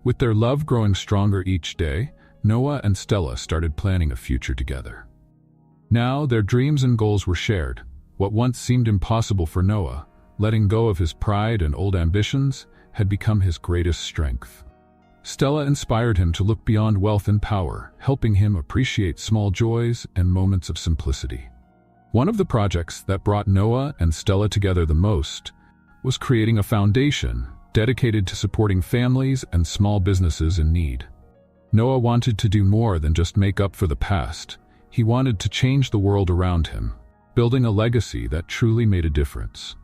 With their love growing stronger each day, Noah and Stella started planning a future together. Now their dreams and goals were shared. What once seemed impossible for Noah, letting go of his pride and old ambitions, had become his greatest strength. Stella inspired him to look beyond wealth and power, helping him appreciate small joys and moments of simplicity. One of the projects that brought Noah and Stella together the most was creating a foundation dedicated to supporting families and small businesses in need. Noah wanted to do more than just make up for the past. He wanted to change the world around him, building a legacy that truly made a difference.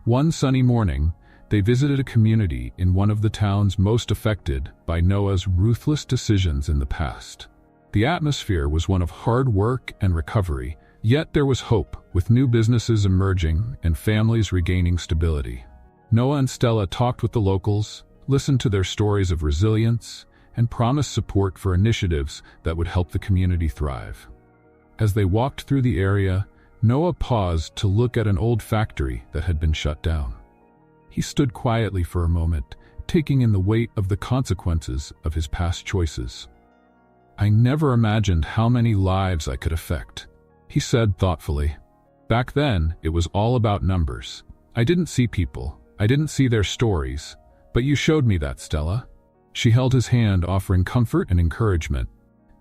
One sunny morning, they visited a community in one of the towns most affected by Noah's ruthless decisions in the past. The atmosphere was one of hard work and recovery, yet there was hope, with new businesses emerging and families regaining stability. Noah and Stella talked with the locals, listened to their stories of resilience, and promised support for initiatives that would help the community thrive. As they walked through the area, Noah paused to look at an old factory that had been shut down. He stood quietly for a moment, taking in the weight of the consequences of his past choices. "I never imagined how many lives I could affect," he said thoughtfully. "Back then, it was all about numbers. I didn't see people. I didn't see their stories. But you showed me that, Stella." She held his hand, offering comfort and encouragement.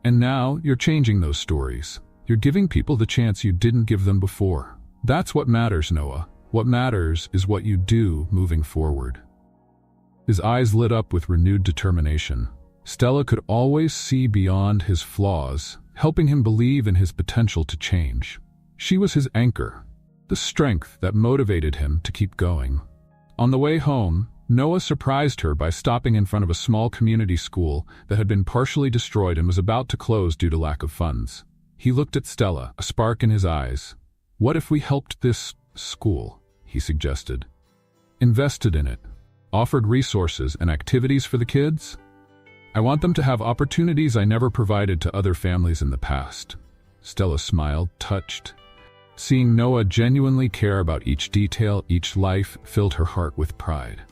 "And now, you're changing those stories. You're giving people the chance you didn't give them before. That's what matters, Noah. What matters is what you do moving forward." His eyes lit up with renewed determination. Stella could always see beyond his flaws, helping him believe in his potential to change. She was his anchor, the strength that motivated him to keep going. On the way home, Noah surprised her by stopping in front of a small community school that had been partially destroyed and was about to close due to lack of funds. He looked at Stella, a spark in his eyes. "What if we helped this school?" he suggested. "Invested in it, offered resources and activities for the kids? I want them to have opportunities I never provided to other families in the past." Stella smiled, touched. Seeing Noah genuinely care about each detail, each life, filled her heart with pride.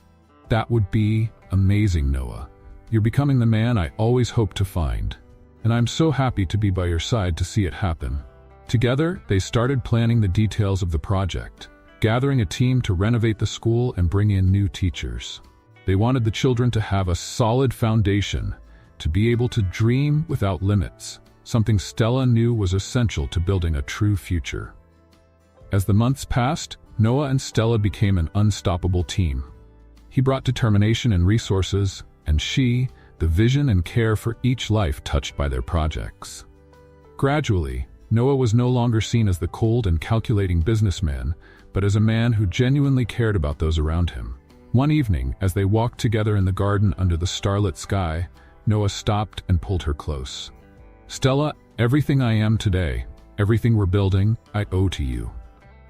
"That would be amazing, Noah. You're becoming the man I always hoped to find, and I'm so happy to be by your side to see it happen." Together, they started planning the details of the project, gathering a team to renovate the school and bring in new teachers. They wanted the children to have a solid foundation, to be able to dream without limits, something Stella knew was essential to building a true future. As the months passed, Noah and Stella became an unstoppable team. He brought determination and resources, and she, the vision and care for each life touched by their projects. Gradually, Noah was no longer seen as the cold and calculating businessman, but as a man who genuinely cared about those around him. One evening, as they walked together in the garden under the starlit sky, Noah stopped and pulled her close. "Stella, everything I am today, everything we're building, I owe to you.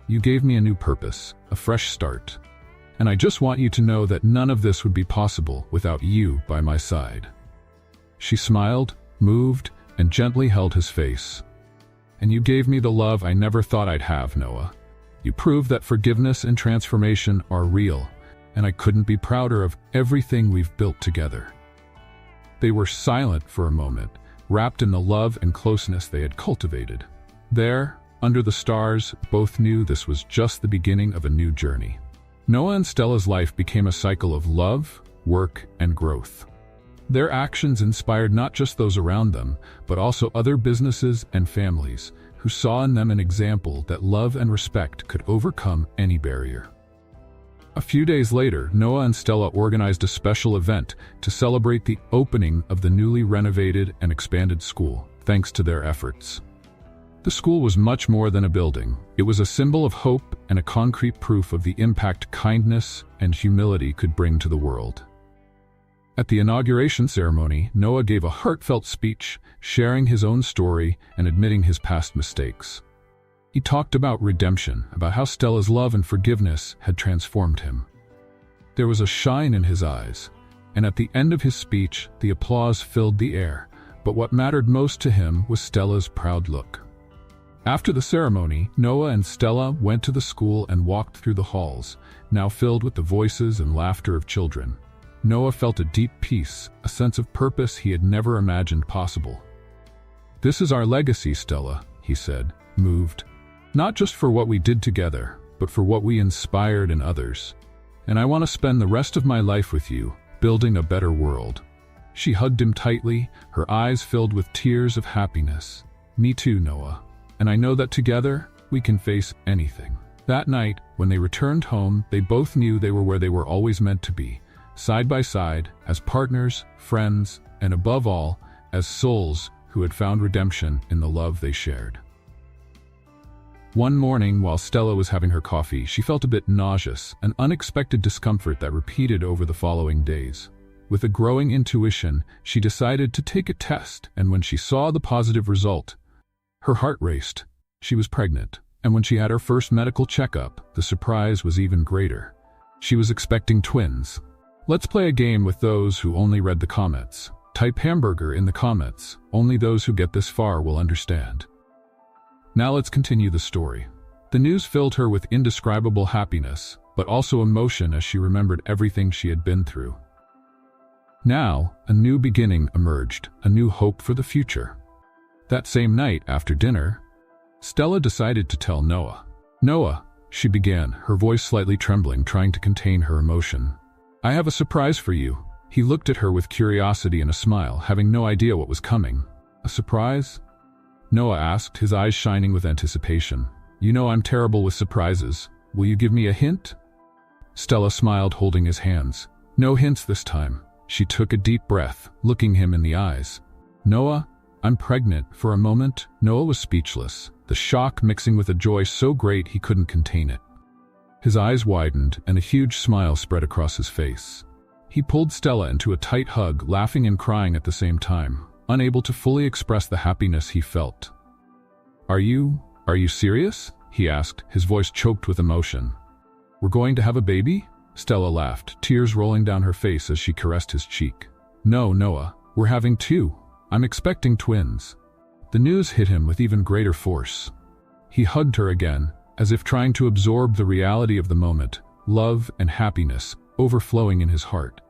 You gave me a new purpose, a fresh start. And I just want you to know that none of this would be possible without you by my side." She smiled, moved, and gently held his face. "And you gave me the love I never thought I'd have, Noah. You proved that forgiveness and transformation are real, and I couldn't be prouder of everything we've built together." They were silent for a moment, wrapped in the love and closeness they had cultivated. There, under the stars, both knew this was just the beginning of a new journey. Noah and Stella's life became a cycle of love, work, and growth. Their actions inspired not just those around them, but also other businesses and families who saw in them an example that love and respect could overcome any barrier. A few days later, Noah and Stella organized a special event to celebrate the opening of the newly renovated and expanded school, thanks to their efforts. The school was much more than a building. It was a symbol of hope and a concrete proof of the impact kindness and humility could bring to the world. At the inauguration ceremony, Noah gave a heartfelt speech, sharing his own story and admitting his past mistakes. He talked about redemption, about how Stella's love and forgiveness had transformed him. There was a shine in his eyes, and at the end of his speech, the applause filled the air. But what mattered most to him was Stella's proud look. After the ceremony, Noah and Stella went to the school and walked through the halls, now filled with the voices and laughter of children. Noah felt a deep peace, a sense of purpose he had never imagined possible. "This is our legacy, Stella," he said, moved. "Not just for what we did together, but for what we inspired in others. And I want to spend the rest of my life with you, building a better world." She hugged him tightly, her eyes filled with tears of happiness. "Me too, Noah. And I know that together, we can face anything." That night, when they returned home, they both knew they were where they were always meant to be, side by side, as partners, friends, and above all, as souls who had found redemption in the love they shared. One morning, while Stella was having her coffee, she felt a bit nauseous, an unexpected discomfort that repeated over the following days. With a growing intuition, she decided to take a test, and when she saw the positive result, her heart raced. She was pregnant, and when she had her first medical checkup, the surprise was even greater. She was expecting twins. Let's play a game with those who only read the comments. Type hamburger in the comments. Only those who get this far will understand. Now let's continue the story. The news filled her with indescribable happiness, but also emotion as she remembered everything she had been through. Now, a new beginning emerged, a new hope for the future. That same night, after dinner, Stella decided to tell Noah. "Noah," she began, her voice slightly trembling, trying to contain her emotion. "I have a surprise for you." He looked at her with curiosity and a smile, having no idea what was coming. "A surprise?" Noah asked, his eyes shining with anticipation. "You know I'm terrible with surprises. Will you give me a hint?" Stella smiled, holding his hands. "No hints this time." She took a deep breath, looking him in the eyes. "Noah, I'm pregnant." For a moment, Noah was speechless, the shock mixing with a joy so great he couldn't contain it. His eyes widened and a huge smile spread across his face. He pulled Stella into a tight hug, laughing and crying at the same time, unable to fully express the happiness he felt. Are you serious?" he asked, his voice choked with emotion. "We're going to have a baby?" Stella laughed, tears rolling down her face as she caressed his cheek. "No, Noah, we're having two. I'm expecting twins." The news hit him with even greater force. He hugged her again, as if trying to absorb the reality of the moment, love and happiness overflowing in his heart.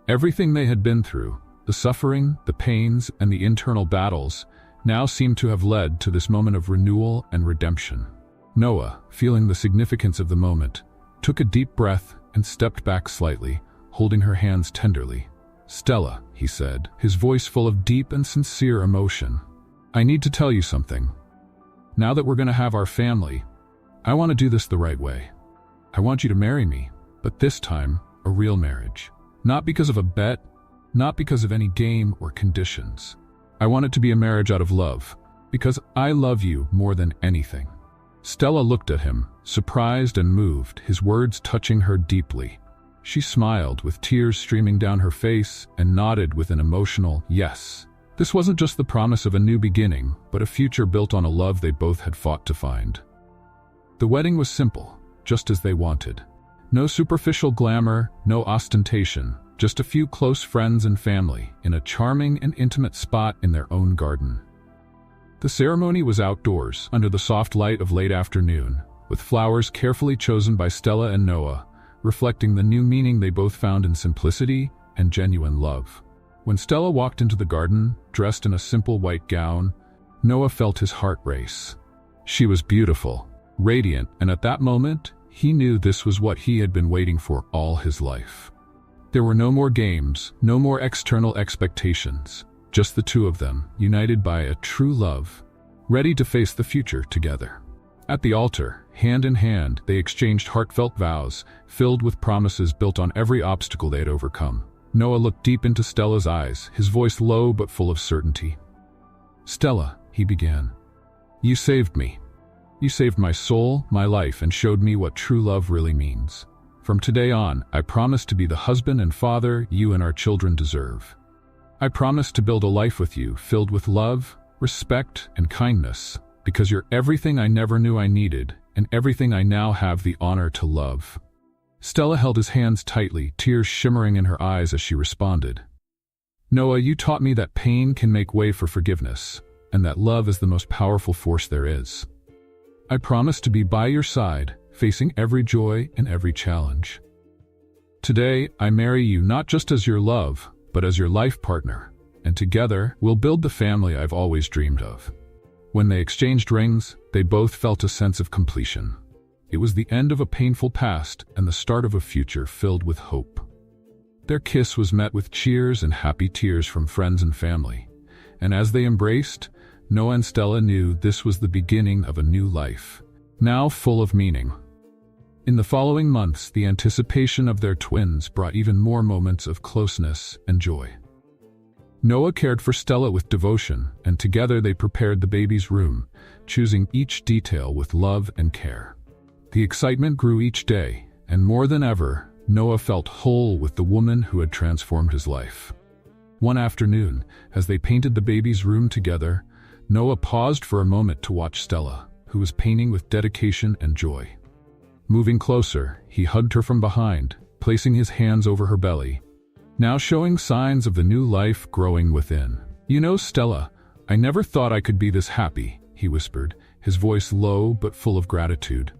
Everything they had been through, the suffering, the pains, and the internal battles, now seemed to have led to this moment of renewal and redemption. Noah, feeling the significance of the moment, took a deep breath and stepped back slightly, holding her hands tenderly. "Stella," he said, his voice full of deep and sincere emotion, "I need to tell you something. Now that we're going to have our family, I want to do this the right way. I want you to marry me, but this time, a real marriage. Not because of a bet, not because of any game or conditions. I want it to be a marriage out of love, because I love you more than anything." Stella looked at him, surprised and moved, his words touching her deeply. She smiled, with tears streaming down her face, and nodded with an emotional yes. This wasn't just the promise of a new beginning, but a future built on a love they both had fought to find. The wedding was simple, just as they wanted. No superficial glamour, no ostentation, just a few close friends and family in a charming and intimate spot in their own garden. The ceremony was outdoors, under the soft light of late afternoon, with flowers carefully chosen by Stella and Noah, reflecting the new meaning they both found in simplicity and genuine love. When Stella walked into the garden, dressed in a simple white gown, Noah felt his heart race. She was beautiful, radiant, and at that moment, he knew this was what he had been waiting for all his life. There were no more games, no more external expectations, just the two of them, united by a true love, ready to face the future together. At the altar, hand in hand, they exchanged heartfelt vows, filled with promises built on every obstacle they had overcome. Noah looked deep into Stella's eyes, his voice low but full of certainty. "Stella," he began, "you saved me. You saved my soul, my life, and showed me what true love really means. From today on, I promise to be the husband and father you and our children deserve. I promise to build a life with you filled with love, respect, and kindness, because you're everything I never knew I needed, and everything I now have the honor to love." Stella held his hands tightly, tears shimmering in her eyes as she responded. "Noah, you taught me that pain can make way for forgiveness, and that love is the most powerful force there is. I promise to be by your side, facing every joy and every challenge. Today, I marry you not just as your love, but as your life partner, and together, we'll build the family I've always dreamed of." When they exchanged rings, they both felt a sense of completion. It was the end of a painful past and the start of a future filled with hope. Their kiss was met with cheers and happy tears from friends and family, and as they embraced, Noah and Stella knew this was the beginning of a new life, now full of meaning. In the following months, the anticipation of their twins brought even more moments of closeness and joy. Noah cared for Stella with devotion, and together they prepared the baby's room, choosing each detail with love and care. The excitement grew each day, and more than ever, Noah felt whole with the woman who had transformed his life. One afternoon, as they painted the baby's room together, Noah paused for a moment to watch Stella, who was painting with dedication and joy. Moving closer, he hugged her from behind, placing his hands over her belly, now showing signs of the new life growing within. "You know, Stella, I never thought I could be this happy," he whispered, his voice low but full of gratitude.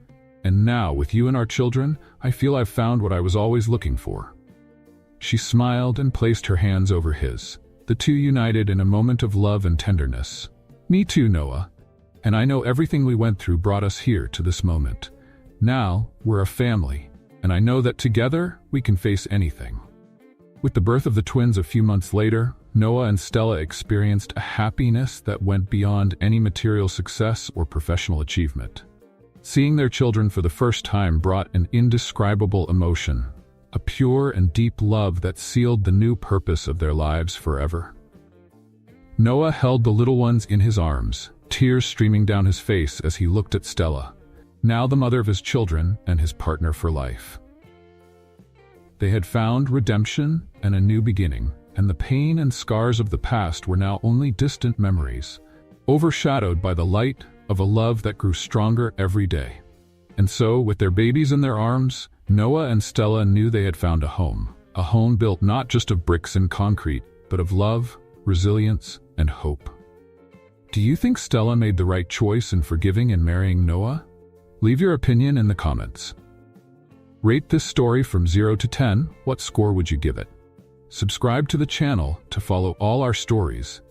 "And now, with you and our children, I feel I've found what I was always looking for." She smiled and placed her hands over his, the two united in a moment of love and tenderness. "Me too, Noah. And I know everything we went through brought us here to this moment. Now, we're a family, and I know that together, we can face anything." With the birth of the twins a few months later, Noah and Stella experienced a happiness that went beyond any material success or professional achievement. Seeing their children for the first time brought an indescribable emotion, a pure and deep love that sealed the new purpose of their lives forever. Noah held the little ones in his arms, tears streaming down his face as he looked at Stella, now the mother of his children and his partner for life. They had found redemption and a new beginning, and the pain and scars of the past were now only distant memories, overshadowed by the light of a love that grew stronger every day. And so, with their babies in their arms, Noah and Stella knew they had found a home built not just of bricks and concrete, but of love, resilience, and hope. Do you think Stella made the right choice in forgiving and marrying Noah? Leave your opinion in the comments. Rate this story from 0 to 10. What score would you give it? Subscribe to the channel to follow all our stories,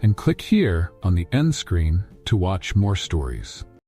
and click here on the end screen to watch more stories.